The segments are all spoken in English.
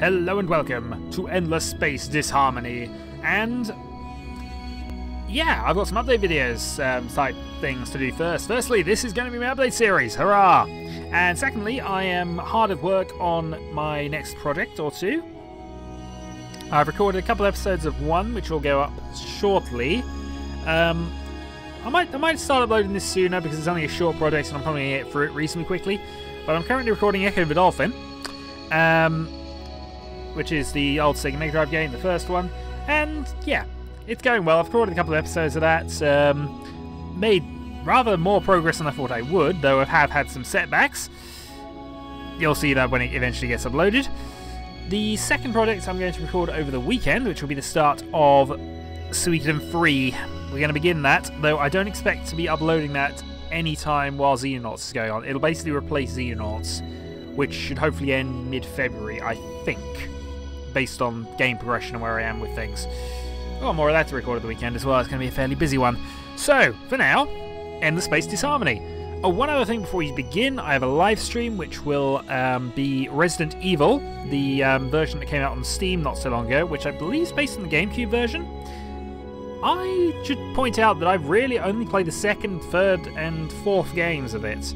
Hello and welcome to Endless Space Disharmony, and yeah, I've got some update videos type things to do first. Firstly, this is going to be my update series, hurrah! And secondly, I am hard at work on my next project or two. I've recorded a couple episodes of one, which will go up shortly. I might start uploading this sooner because it's only a short project and I'm probably going to get through it reasonably quickly. But I'm currently recording Echo the Dolphin, which is the old Sega Mega Drive game, the first one. And yeah, it's going well. I've recorded a couple of episodes of that. Made rather more progress than I thought I would, though I have had some setbacks. You'll see that when it eventually gets uploaded. The second project I'm going to record over the weekend, which will be the start of Suikoden 3. We're going to begin that, though I don't expect to be uploading that anytime while Xenonauts is going on. It'll basically replace Xenonauts, which should hopefully end mid-February, I think, based on game progression and where I am with things. I've got more of that to record at the weekend as well. It's going to be a fairly busy one. So, for now, Endless Space Disharmony. Oh, one other thing before we begin, I have a live stream which will be Resident Evil, the version that came out on Steam not so long ago, which I believe is based on the GameCube version. I should point out that I've really only played the second, third, and fourth games of it.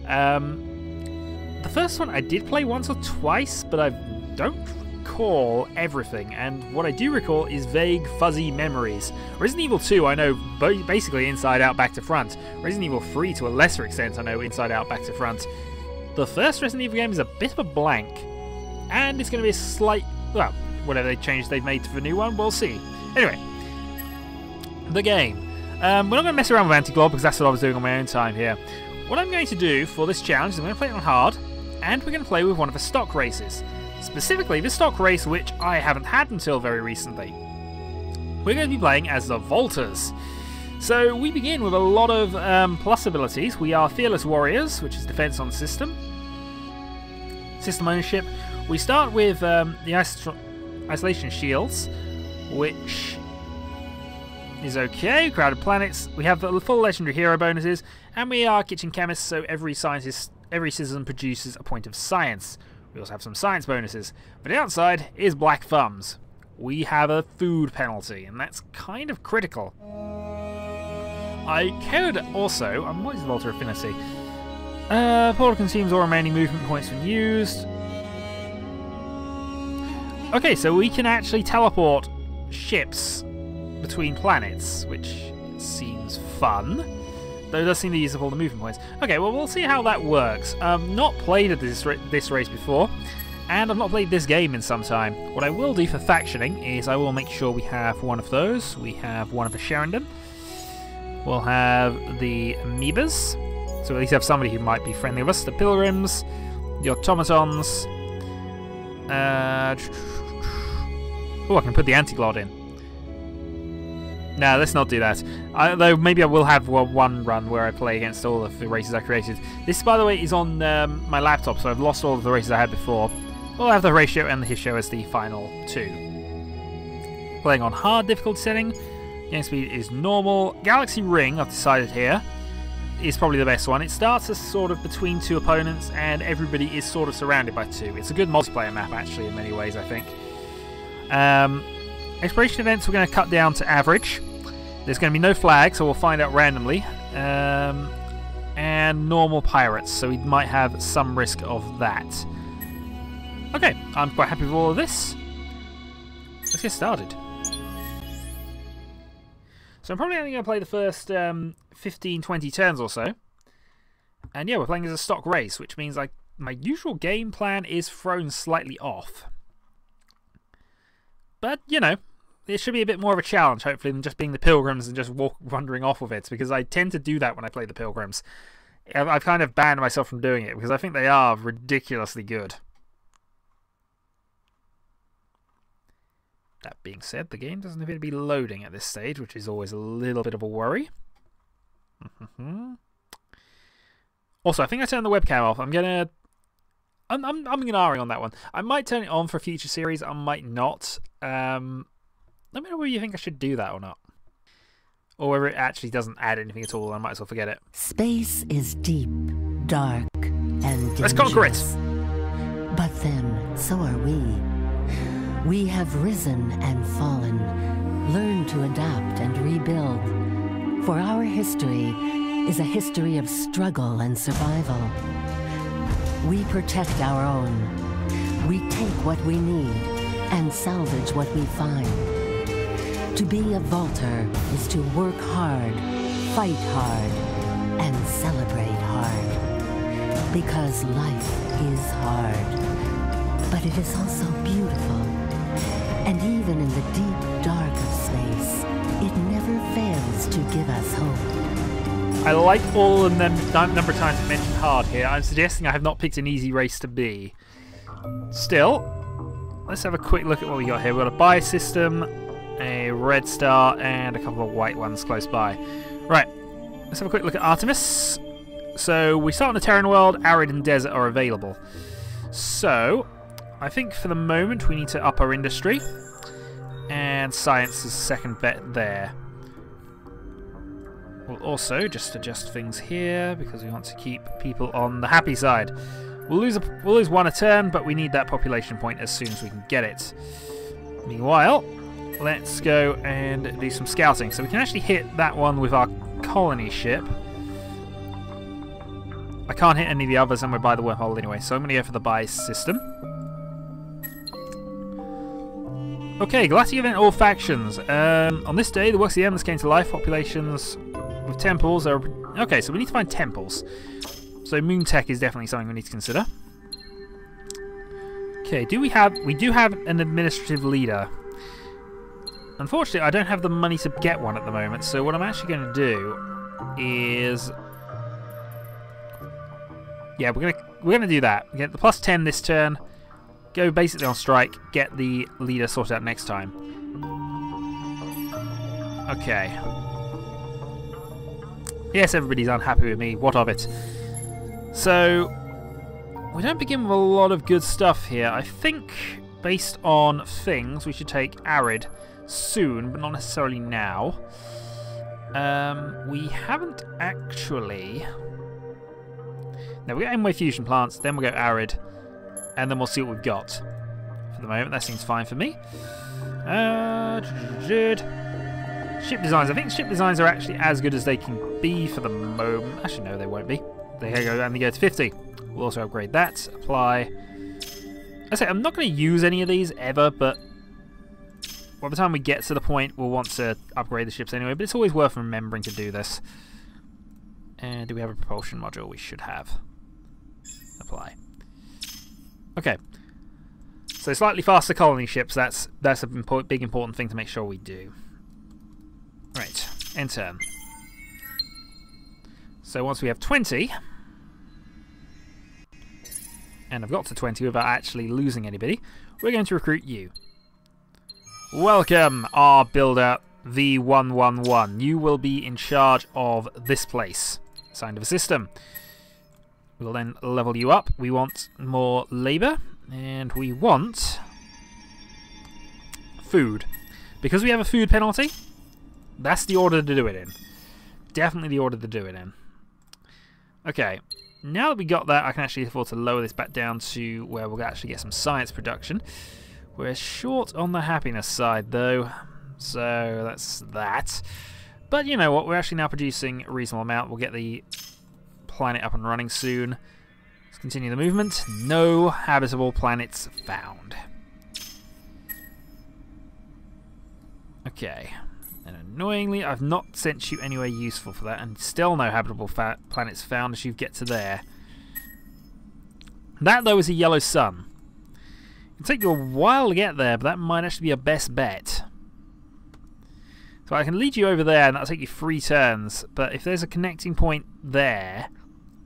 The first one I did play once or twice, but I don't recall everything, and what I do recall is vague, fuzzy memories. Resident Evil 2 I know basically inside out, back to front. Resident Evil 3 to a lesser extent I know inside out, back to front. The first Resident Evil game is a bit of a blank, and it's going to be a slight, well, whatever change they've made to the new one, we'll see. Anyway, the game. We're not going to mess around with Anti-Glob because that's what I was doing on my own time here. What I'm going to do for this challenge is I'm going to play it on hard, and we're going to play with one of the stock races. Specifically, the stock race which I haven't had until very recently. We're going to be playing as the Volters. So we begin with a lot of plus abilities. We are Fearless Warriors, which is defense on system. System ownership. We start with the Isolation Shields, which is okay. Crowded Planets. We have the full Legendary Hero bonuses, and we are Kitchen Chemists, so every citizen produces a point of science. We also have some science bonuses. But the downside is Black Thumbs. We have a food penalty, and that's kind of critical. I could also... what is Volta Affinity? Portal consumes all remaining movement points when used. Okay, so we can actually teleport ships between planets, which seems fun. Though it does seem to use up all the movement points. Okay, well, we'll see how that works. Not played this race before, and I've not played this game in some time. What I will do for factioning is I will make sure we have one of those. We have one of the Sheridan. We'll have the Amoebas, so at least have somebody who might be friendly with us. The Pilgrims, the Automatons. Oh, I can put the Anti-Glod in. No, let's not do that. Though maybe I will have one run where I play against all of the races I created. This, by the way, is on my laptop, so I've lost all of the races I had before. We'll have the ratio and the Hisho as the final two. Playing on hard difficulty setting. Game speed is normal. Galaxy Ring, I've decided here, is probably the best one. It starts as sort of between two opponents, and everybody is sort of surrounded by two. It's a good multiplayer map, actually, in many ways, I think. Exploration events we're going to cut down to average. There's going to be no flag, so we'll find out randomly. And normal pirates, so we might have some risk of that. Okay, I'm quite happy with all of this. Let's get started. So I'm probably only going to play the first 15-20 turns or so. And yeah, we're playing as a stock race, which means my usual game plan is thrown slightly off. But, you know, it should be a bit more of a challenge, hopefully, than just being the Pilgrims and just wandering off with it, because I tend to do that when I play the Pilgrims. I've kind of banned myself from doing it, because I think they are ridiculously good. That being said, the game doesn't appear to be loading at this stage, which is always a little bit of a worry. Also, I think I turned the webcam off. I'm gonna... I'm ignoring on that one. I might turn it on for a future series, I might not. Let me know whether you think I should do that or not. Or whether it actually doesn't add anything at all, I might as well forget it. Space is deep, dark, and dangerous. Let's conquer it! But then, so are we. We have risen and fallen, learned to adapt and rebuild. For our history is a history of struggle and survival. We protect our own. We take what we need and salvage what we find. To be a vaulter is to work hard, fight hard, and celebrate hard. Because life is hard, but it is also beautiful. And even in the deep dark of space, it never fails to give us hope. I like all of them number of times I mentioned hard here. I'm suggesting I have not picked an easy race to be. Still, let's have a quick look at what we got here. We've got a buy system, a red star, and a couple of white ones close by. Right, let's have a quick look at Artemis. So we start in the Terran world, arid and desert are available. So I think for the moment we need to up our industry, and science is second bet there. We'll also just adjust things here because we want to keep people on the happy side. We'll lose one a turn, but we need that population point as soon as we can get it. Meanwhile, let's go and do some scouting. So we can actually hit that one with our colony ship. I can't hit any of the others, and we're by the wormhole anyway, so I'm going to go for the buy system. Okay, Galactic event all factions. On this day, the works of the Embers came to life. Populations with temples are... Okay, so we need to find temples. So moon tech is definitely something we need to consider. Okay, we do have an administrative leader. Unfortunately, I don't have the money to get one at the moment, so what I'm actually going to do is... Yeah, we're gonna do that. Get the +10 this turn. Go basically on strike. Get the leader sorted out next time. Okay. Yes, everybody's unhappy with me. What of it? So we don't begin with a lot of good stuff here. I think based on things, we should take arid soon, but not necessarily now. We haven't actually. Now we got M-Wave fusion plants, then we'll go arid, and then we'll see what we've got. For the moment, that seems fine for me. Ship designs. I think ship designs are actually as good as they can be for the moment. Actually, no, they won't be. They go to 50. We'll also upgrade that. Apply. I say I'm not going to use any of these ever, but by the time we get to the point, we'll want to upgrade the ships anyway. But it's always worth remembering to do this. And do we have a propulsion module? We should have. Apply. Okay. So slightly faster colony ships. That's a big important thing to make sure we do. Right. End turn. So once we have 20, and I've got to 20 without actually losing anybody, we're going to recruit you. Welcome, our builder V111. You will be in charge of this place. Assigned to the system. We'll then level you up. We want more labour, and we want food. Because we have a food penalty, that's the order to do it in. Definitely the order to do it in. Okay, now that we got that, I can actually afford to lower this back down to where we'll actually get some science production. We're short on the happiness side, though, so that's that. But you know what, we're actually now producing a reasonable amount. We'll get the planet up and running soon. Let's continue the movement. No habitable planets found. Okay. And annoyingly, I've not sent you anywhere useful for that, and still no habitable planets found as you get to there. That, though, is a yellow sun. It'll take you a while to get there, but that might actually be your best bet. So I can lead you over there, and that'll take you 3 turns, but if there's a connecting point there,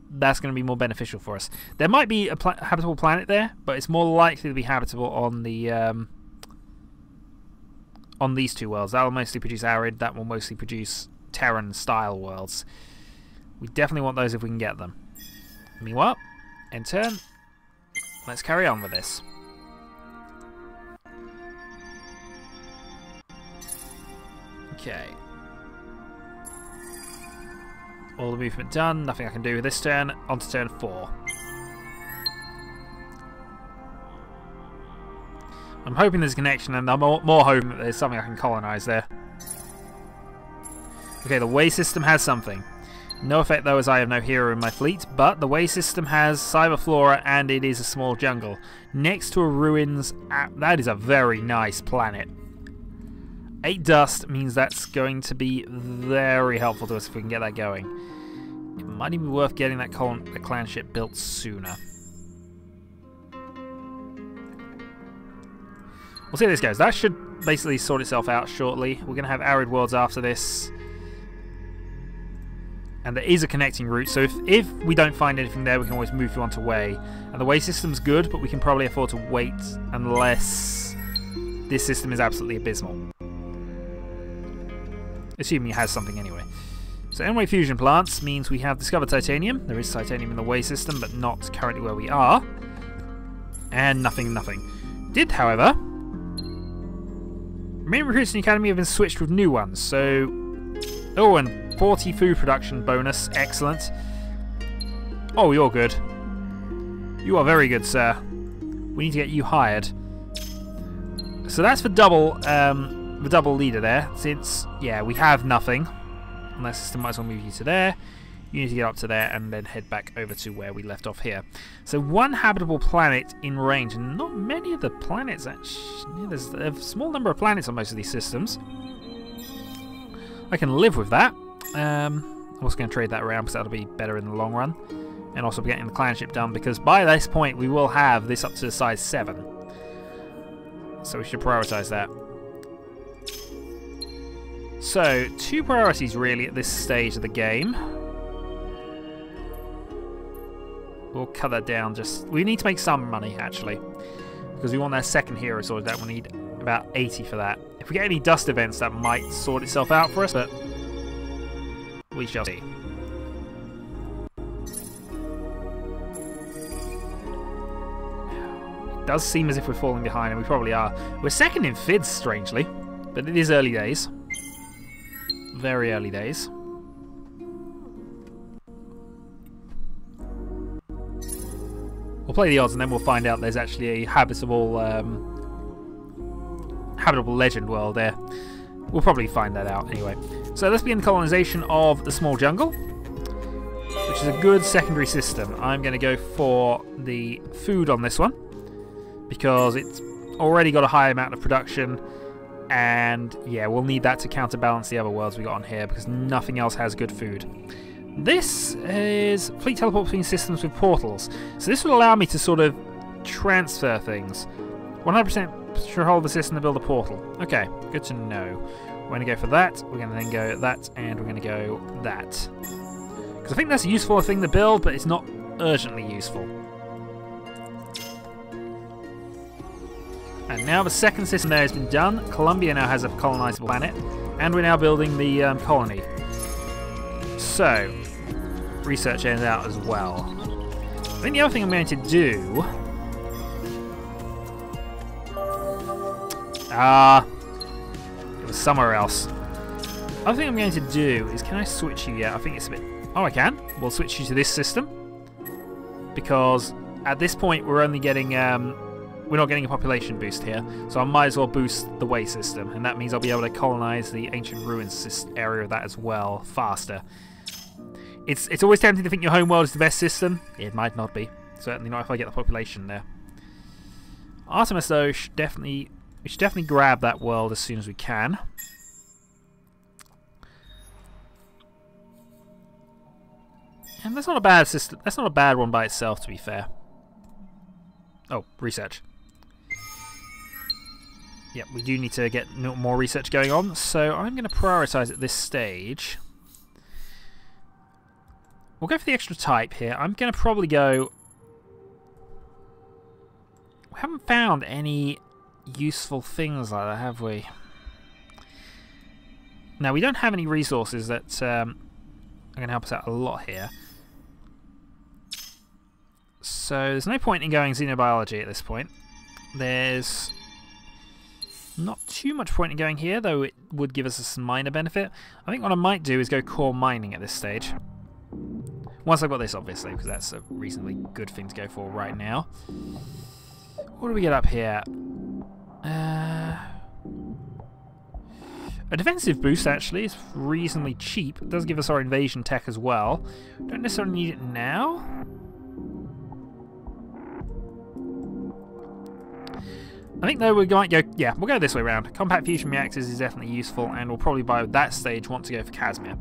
that's going to be more beneficial for us. There might be a habitable planet there, but it's more likely to be habitable on the on these 2 worlds. That will mostly produce arid, that will mostly produce Terran-style worlds. We definitely want those if we can get them. Meanwhile, end turn, let's carry on with this. Okay. All the movement done, nothing I can do with this turn. On to turn 4. I'm hoping there's a connection, and I'm more hoping that there's something I can colonize there. Okay, the way system has something. No effect though, as I have no hero in my fleet, but the way system has cyberflora and it is a small jungle. Next to a ruins, that is a very nice planet. 8 dust means that's going to be very helpful to us if we can get that going. It might even be worth getting that clan ship built sooner. We'll see how this goes. That should basically sort itself out shortly. We're going to have arid worlds after this. And there is a connecting route, so if we don't find anything there, we can always move you on to way. And the way system's good, but we can probably afford to wait unless this system is absolutely abysmal. Assuming it has something anyway. So N-way fusion plants means we have discovered titanium. There is titanium in the way system, but not currently where we are. And nothing. Did, however... Main recruits in the academy have been switched with new ones, so... Oh, and 40 food production bonus. Excellent. Oh, you're good. You are very good, sir. We need to get you hired. So that's for the double leader there, since, yeah, we have nothing. Unless system might as well move you to there. You need to get up to there and then head back over to where we left off here. So one habitable planet in range, and not many of the planets actually. Yeah, there's a small number of planets on most of these systems. I can live with that. I'm also going to trade that around because that'll be better in the long run. And also be getting the clan ship done, because by this point we will have this up to size 7. So we should prioritise that. So, 2 priorities really at this stage of the game. We'll cut that down just... We need to make some money, actually. Because we want that second hero sorted out. We need about 80 for that. If we get any dust events, that might sort itself out for us, but... we shall see. It does seem as if we're falling behind, and we probably are. We're second in FIDS, strangely. But it is early days. Very early days. We'll play the odds and then we'll find out there's actually a habitable legend world there. We'll probably find that out anyway. So let's begin the colonization of the small jungle, which is a good secondary system. I'm going to go for the food on this one because it's already got a high amount of production. And yeah, we'll need that to counterbalance the other worlds we got on here because nothing else has good food. This is fleet teleport between systems with portals. So this will allow me to sort of transfer things. 100% control the system to build a portal. Okay, good to know. We're going to go for that. We're going to then go that, and we're going to go that. Because I think that's a useful thing to build, but it's not urgently useful. And now the second system there has been done. Columbia now has a colonizable planet, and we're now building the colony. So, research ends out as well. I think the other thing I'm going to do... it was somewhere else. The other thing I'm going to do is, can I switch you yet? I think it's a bit... Oh, I can. We'll switch you to this system. Because at this point we're only getting... we're not getting a population boost here, so I might as well boost the way system, and that means I'll be able to colonize the ancient ruins area of that as well faster. It's always tempting to think your home world is the best system. It might not be. Certainly not if I get the population there. Artemis, though, we should definitely grab that world as soon as we can. And that's not a bad system. That's not a bad one by itself, to be fair. Oh, research. Yep, we do need to get more research going on, so I'm going to prioritise at this stage. We'll go for the extra type here. I'm going to probably go... We haven't found any useful things like that, have we? Now, we don't have any resources that are going to help us out a lot here. So there's no point in going xenobiology at this point. There's not too much point in going here, though it would give us a minor benefit. I think what I might do is go core mining at this stage. Once I've got this, obviously, because that's a reasonably good thing to go for right now. What do we get up here? A defensive boost, actually, is reasonably cheap. It does give us our invasion tech as well. Don't necessarily need it now. I think, though, we might go... Yeah, we'll go this way around. Compact fusion reactors is definitely useful, and we'll probably, by that stage, want to go for Casimir.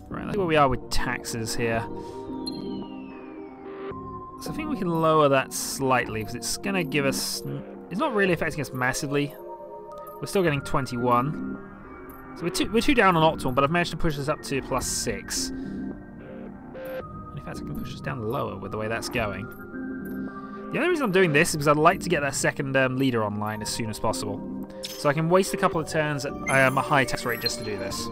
Right, let's see where we are with taxes here. So I think we can lower that slightly, because it's going to give us... It's not really affecting us massively. We're still getting 21. So we're two down on Optimal, but I've managed to push this up to +6. And in fact, I can push this down lower with the way that's going. The only reason I'm doing this is because I'd like to get that second leader online as soon as possible. So I can waste a couple of turns at a high tax rate just to do this.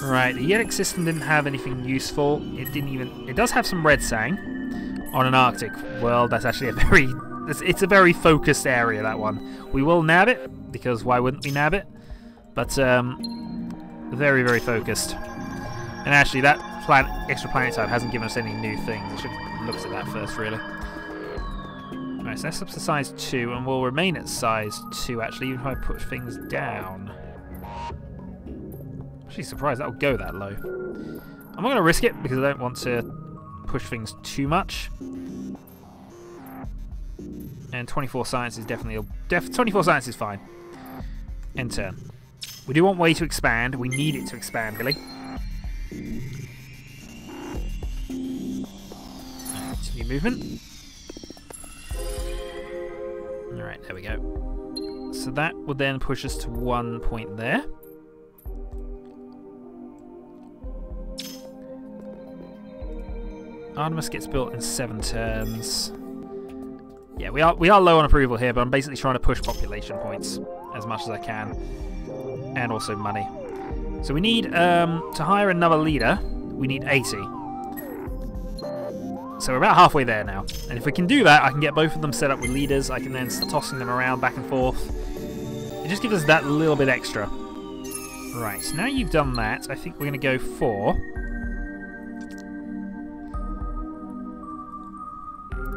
Right, the Yedic system didn't have anything useful. It does have some red sang on an Arctic world. That's actually it's a very focused area, that one. We will nab it, because why wouldn't we nab it? But very, very focused. And actually, that extra planet type hasn't given us any new things. I should have looked at that first, really. Right, so that's up to size 2, and we'll remain at size 2, actually, even if I push things down. I'm actually surprised that'll go that low. I'm not going to risk it, because I don't want to push things too much. And 24 science is definitely... 24 science is fine. End turn. We do want way to expand. We need it to expand, really. Continue movement. Alright, there we go. So that would then push us to 1 point there. Artemis gets built in 7 turns. Yeah, we are low on approval here, but I'm basically trying to push population points as much as I can. And also money. So we need, to hire another leader, we need 80. So we're about halfway there now. And if we can do that, I can get both of them set up with leaders. I can then start tossing them around back and forth. It just gives us that little bit extra. Right, so now you've done that, I think we're going to go for...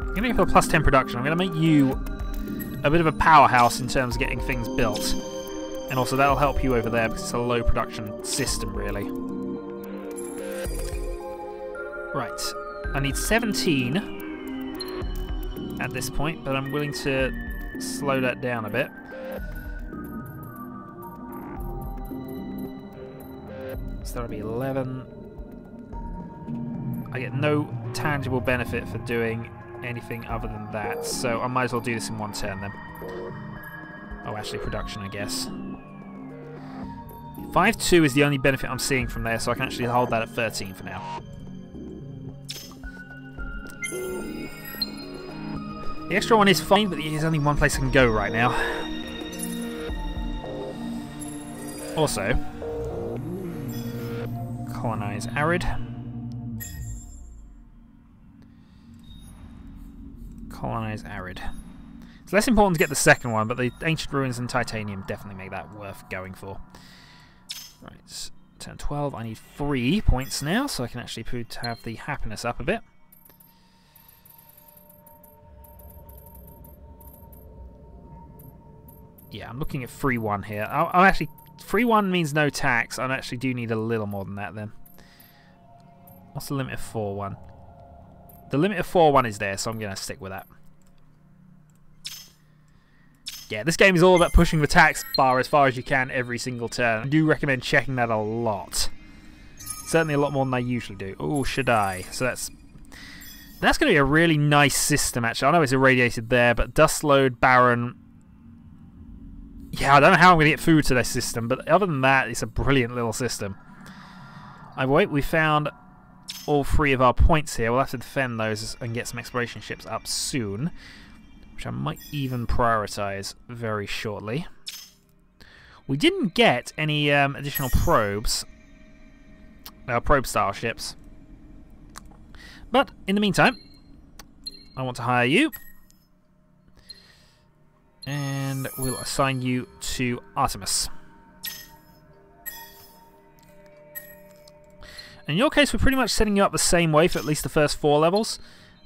I'm going to go for a +10 production. I'm going to make you a bit of a powerhouse in terms of getting things built. And also that'll help you over there because it's a low production system, really. Right. I need 17 at this point, but I'm willing to slow that down a bit. So that'll be 11. I get no tangible benefit for doing anything other than that, so I might as well do this in 1 turn then. Oh, actually, production, I guess. 5-2 is the only benefit I'm seeing from there, so I can actually hold that at 13 for now. The extra one is fine, but there's only one place I can go right now. Also, colonize Arid. Colonize Arid. It's less important to get the second one, but the Ancient Ruins and Titanium definitely make that worth going for. Right, turn 12. I need 3 points now, so I can actually have the happiness up a bit. Yeah, I'm looking at 3-1 here. I'm actually... 3-1 means no tax. I actually do need a little more than that then. What's the limit of 4-1? The limit of 4-1 is there, so I'm going to stick with that. Yeah, this game is all about pushing the tax bar as far as you can every single turn. I do recommend checking that a lot. Certainly a lot more than I usually do. Oh, should I? So that's going to be a really nice system, actually. I know it's irradiated there, but Dust Load, Baron... Yeah, I don't know how I'm going to get food to this system, but other than that, it's a brilliant little system. We found all 3 of our points here. We'll have to defend those and get some exploration ships up soon, which I might even prioritize very shortly. We didn't get any additional probes, probe-style ships. But in the meantime, I want to hire you. And we'll assign you to Artemis. In your case, we're pretty much setting you up the same way for at least the first 4 levels.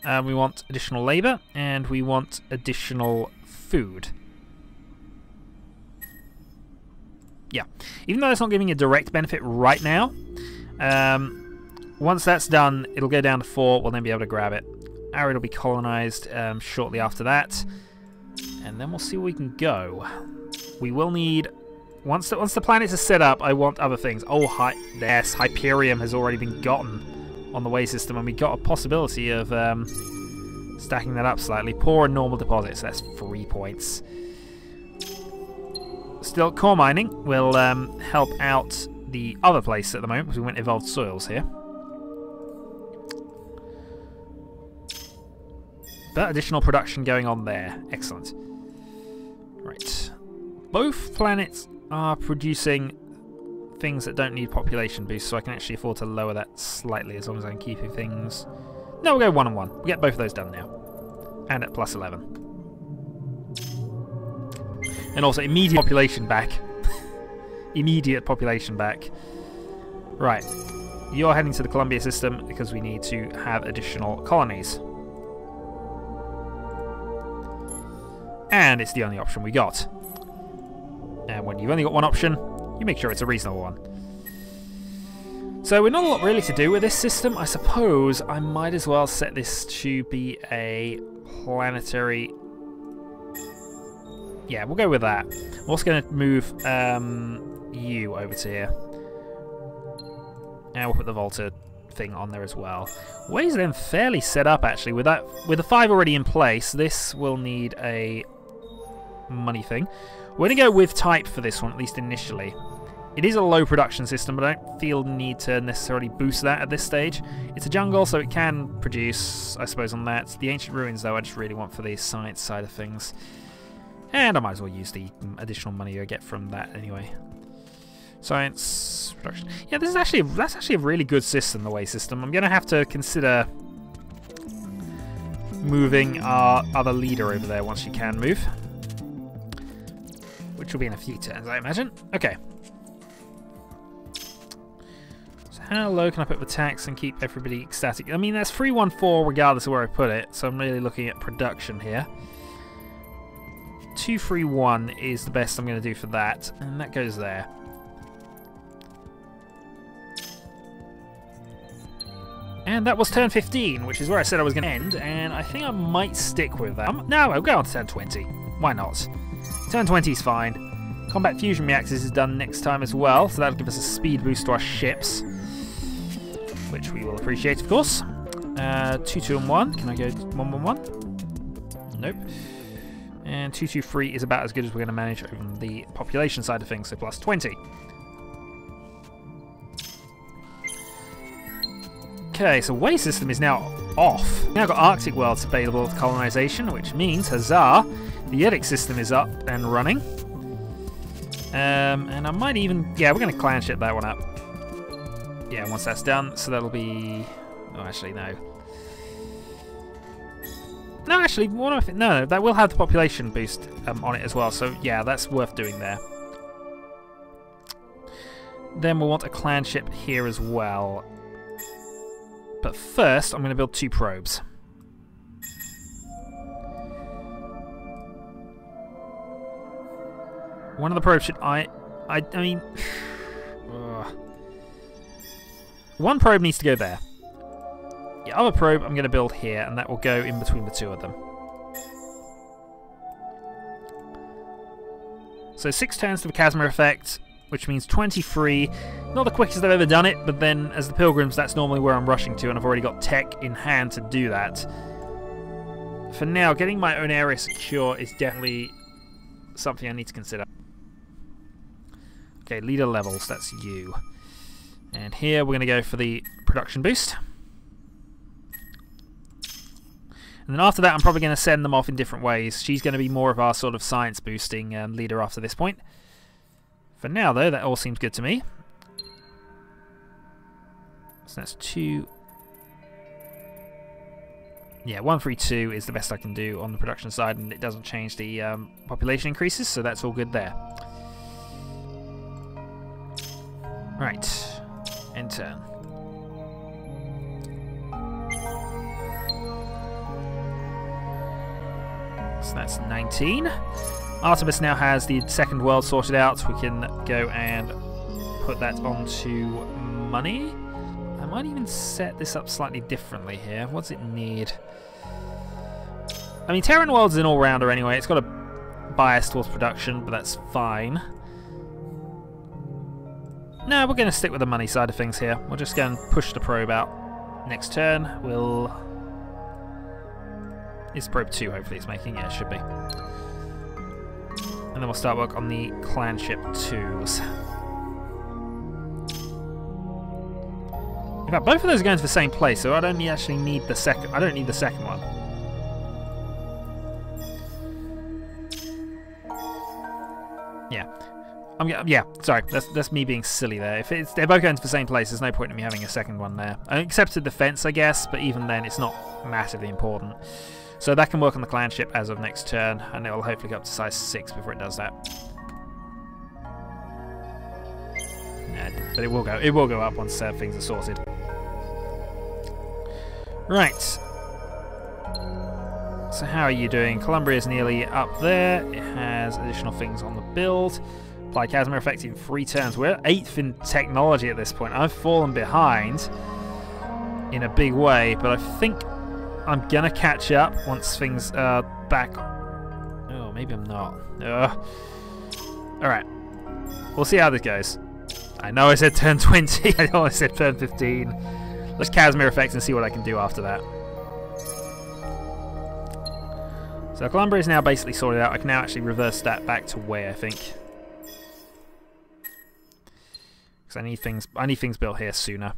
We want additional labour, and we want additional food. Yeah, even though it's not giving a direct benefit right now, once that's done, it'll go down to 4. We'll then be able to grab it. Arid will be colonised shortly after that, and then we'll see where we can go. We will need... Once the planets are set up, I want other things. Oh, yes, Hyperium has already been gotten on the way system, and we got a possibility of stacking that up slightly. Poor and normal deposits, that's 3 points. Still, core mining will help out the other place at the moment, because we went evolved soils here. But additional production going on there. Excellent. Right. Both planets are producing things that don't need population boost, so I can actually afford to lower that slightly as long as I'm keeping things... No, we'll go 1 and 1. We'll get both of those done now. And at plus 11. And also immediate population back. Immediate population back. Right. You're heading to the Columbia system because we need to have additional colonies. And it's the only option we got. And when you've only got one option, you make sure it's a reasonable one. So we're not a lot really to do with this system. I suppose I might as well set this to be a planetary... Yeah, we'll go with that. We're also going to move you over to here. And we'll put the Volta thing on there as well. Ways then fairly set up actually. With the 5 already in place, this will need a money thing. We're going to go with type for this one, at least initially. It is a low production system, but I don't feel the need to necessarily boost that at this stage. It's a jungle, so it can produce, I suppose, on that. The ancient ruins, though, I just really want for the science side of things. And I might as well use the additional money I get from that anyway. Science production. Yeah, that's actually a really good system, the way system. I'm going to have to consider moving our other leader over there once she can move. Which will be in a few turns, I imagine. Okay. So how low can I put the tax and keep everybody ecstatic? I mean, that's 314 regardless of where I put it, so I'm really looking at production here. 231 is the best I'm going to do for that, and that goes there. And that was turn 15, which is where I said I was going to end, and I think I might stick with that. No, I'll go on to turn 20. Why not? Turn 20 is fine. Combat fusion reactors is done next time as well, so that'll give us a speed boost to our ships, which we will appreciate, of course. 2, 2, and 1. Can I go 1, 1, 1? Nope. And 2, 2, 3 is about as good as we're going to manage on the population side of things, so plus 20. Okay, so way system is now off. We've now got Arctic worlds available for colonization, which means, huzzah, the Edict system is up and running. And I might even... Yeah, we're going to clan ship that one up. Yeah, once that's done, so that'll be... Oh, actually, no. No, actually, what if... No, that will have the population boost on it as well, so yeah, that's worth doing there. Then we'll want a clan ship here as well. But first, I'm going to build 2 probes. One of the probes should... I mean... One probe needs to go there. The other probe I'm going to build here, and that will go in between the 2 of them. So 6 turns to the Chasma effect, which means 23. Not the quickest I've ever done it, but then as the Pilgrims, that's normally where I'm rushing to, and I've already got tech in hand to do that. For now, getting my own area secure is definitely something I need to consider. Okay, leader levels, that's you. And here we're going to go for the production boost. And then after that, I'm probably going to send them off in different ways. She's going to be more of our sort of science boosting leader after this point. For now, though, that all seems good to me. So that's 2. Yeah, 132 is the best I can do on the production side, and it doesn't change the population increases, so that's all good there. Right. End turn. So that's 19. Artemis now has the second world sorted out. We can go and put that onto money. I might even set this up slightly differently here. What does it need? I mean, Terran World's an all-rounder anyway. It's got a bias towards production, but that's fine. No, we're going to stick with the money side of things here. We'll just go and push the probe out. Next turn, we'll... It's probe 2, hopefully it's making. Yeah, it should be. And then we'll start work on the clan ship 2s. In fact, both of those are going to the same place, so I don't actually need the second. I don't need the second one. Yeah. Sorry, that's me being silly there. If they're both going to the same place, there's no point in me having a second one there. Except to defense, I guess, but even then, it's not massively important. So that can work on the clan ship as of next turn, and it will hopefully go up to size 6 before it does that. Yeah, but it will go. It will go up once things are sorted. Right. So how are you doing? Columbria's nearly up there. It has additional things on the build. Apply Casimir effect in 3 turns. We're 8th in technology at this point. I've fallen behind in a big way, but I think I'm gonna catch up once things are back. Oh, maybe I'm not. Alright. We'll see how this goes. I know I said turn 20. I know I said turn 15. Let's Casimir effect and see what I can do after that. So Columbia is now basically sorted out. I can now actually reverse that back to Way, I think. Because I need things built here sooner.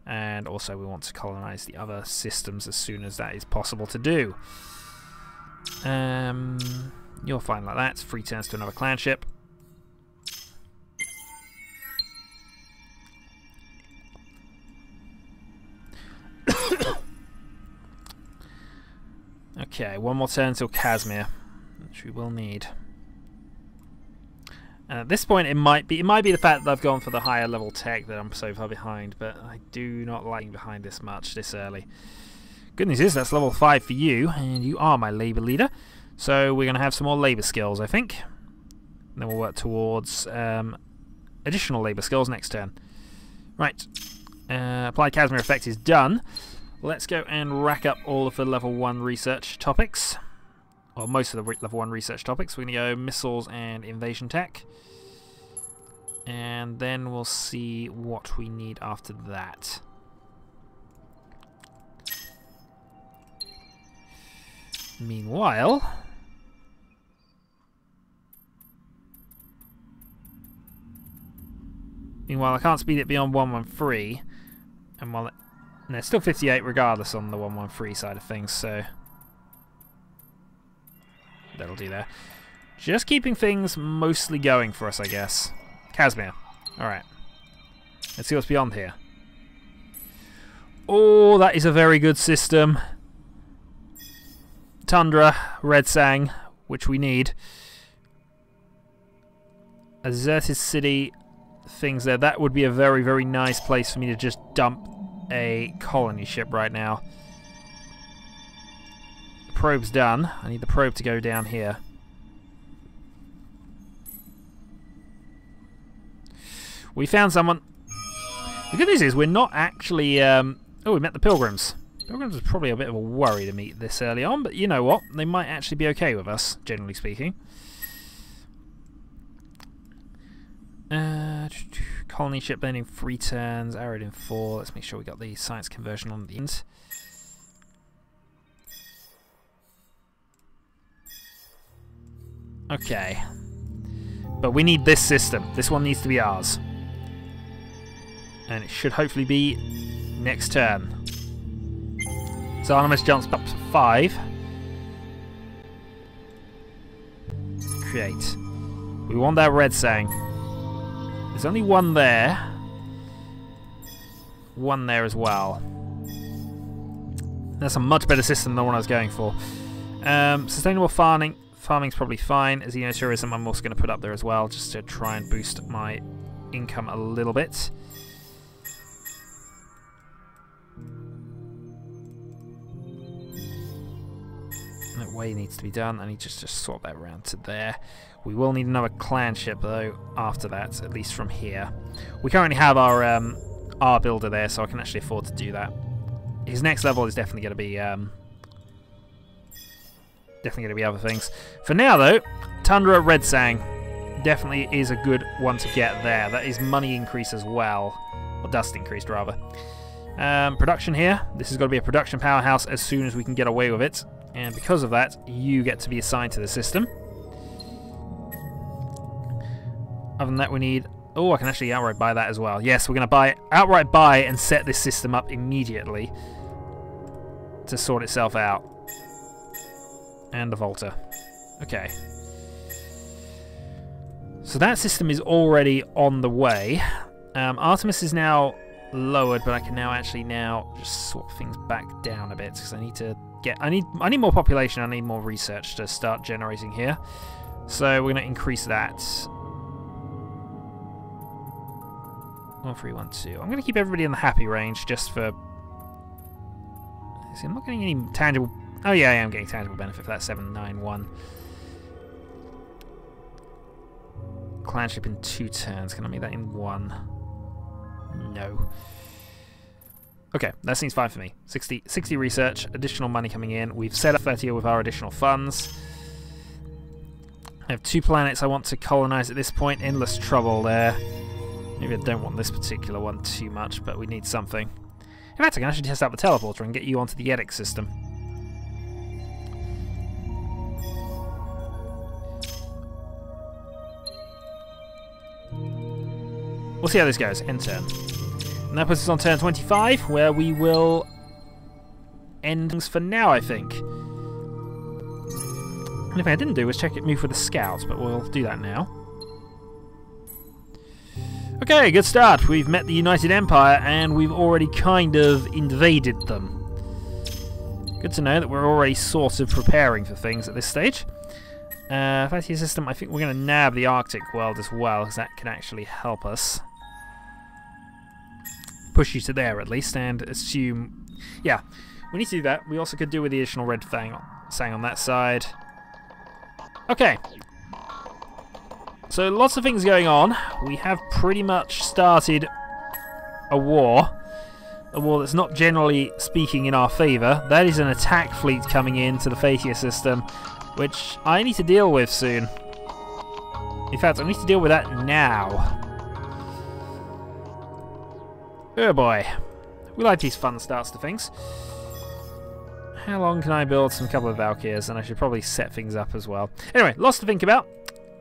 And also we want to colonize the other systems as soon as that is possible to do. You're fine like that. It's 3 turns to another clan ship. Okay, 1 more turn until Casimir, which we will need. And at this point, it might be the fact that I've gone for the higher level tech that I'm so far behind, but I do not like being behind this much this early. Good news is that's level 5 for you, and you are my labour leader. So we're going to have some more labour skills, I think. And then we'll work towards additional labour skills next turn. Right, apply Casimir effect is done. Let's go and rack up all of the level 1 research topics. Or most of the level 1 research topics. We're going to go missiles and invasion tech. And then we'll see what we need after that. Meanwhile... I can't speed it beyond 113. And while it... And it's still 58 regardless on the 113 side of things, so... That'll do there. Just keeping things mostly going for us, I guess. Casimir. Alright. Let's see what's beyond here. Oh, that is a very good system. Tundra, Red Sang, which we need. A deserted city, things there. That would be a very, very nice place for me to just dump a colony ship right now. The probe's done. I need the probe to go down here. We found someone. The good news is we're not actually... oh, we met the Pilgrims. Pilgrims is probably a bit of a worry to meet this early on, but you know what? They might actually be okay with us, generally speaking. Colony ship then in 3 turns, arrowed in 4. Let's make sure we got the science conversion on the end. Okay. But we need this system. This one needs to be ours. And it should hopefully be next turn. So Artemis jumps up to 5. Create. We want that Red Sang. There's only one there. One there as well. That's a much better system than what I was going for. Sustainable farming. Farming's probably fine. Xenotourism I'm also going to put up there as well, just to try and boost my income a little bit. That way needs to be done. I need to just swap that around to there. We will need another clan ship though after that, at least from here. We currently have our builder there, so I can actually afford to do that. His next level is definitely going to be other things. For now though, Tundra Red Sang definitely is a good one to get there. That is money increase as well, or dust increased rather. Production here. This has got to be a production powerhouse as soon as we can get away with it, and because of that, you get to be assigned to the system. Other than that, we need... Oh, I can actually outright buy that as well. Yes, we're going to outright buy and set this system up immediately to sort itself out. And the Volta. Okay. So that system is already on the way. Artemis is now lowered, but I can now actually just swap things back down a bit because I need to get... I need more population. I need more research to start generating here. So we're going to increase that. 1312. I'm going to keep everybody in the happy range just for... See, I'm not getting any tangible... Oh yeah, I am getting tangible benefit for that 791. Clanship in 2 turns. Can I make that in 1? No. Okay, that seems fine for me. 60 research, additional money coming in. We've set up 30 with our additional funds. I have 2 planets I want to colonize at this point. Endless trouble there. Maybe I don't want this particular one too much, but we need something. In fact, I can actually test out the teleporter and get you onto the Edic system. We'll see how this goes. End turn. And that puts us on turn 25, where we will end things for now, I think. And if I didn't do was check it move for the scouts, but we'll do that now. Okay, good start. We've met the United Empire, and we've already kind of invaded them. Good to know that we're already sort of preparing for things at this stage. Fatty system, I think we're going to nab the Arctic world as well, because that can actually help us. Push you to there at least, and assume... Yeah, we need to do that. We also could do with the additional red sang on that side. Okay. So lots of things going on. We have pretty much started a war. A war that's not generally speaking in our favour. That is an attack fleet coming into the Fatia system, which I need to deal with soon. In fact, I need to deal with that now. Oh boy. We like these fun starts to things. How long can I build some couple of Valkyries? And I should probably set things up as well. Anyway, lots to think about.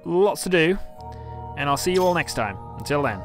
Lots to do. And I'll see you all next time. Until then.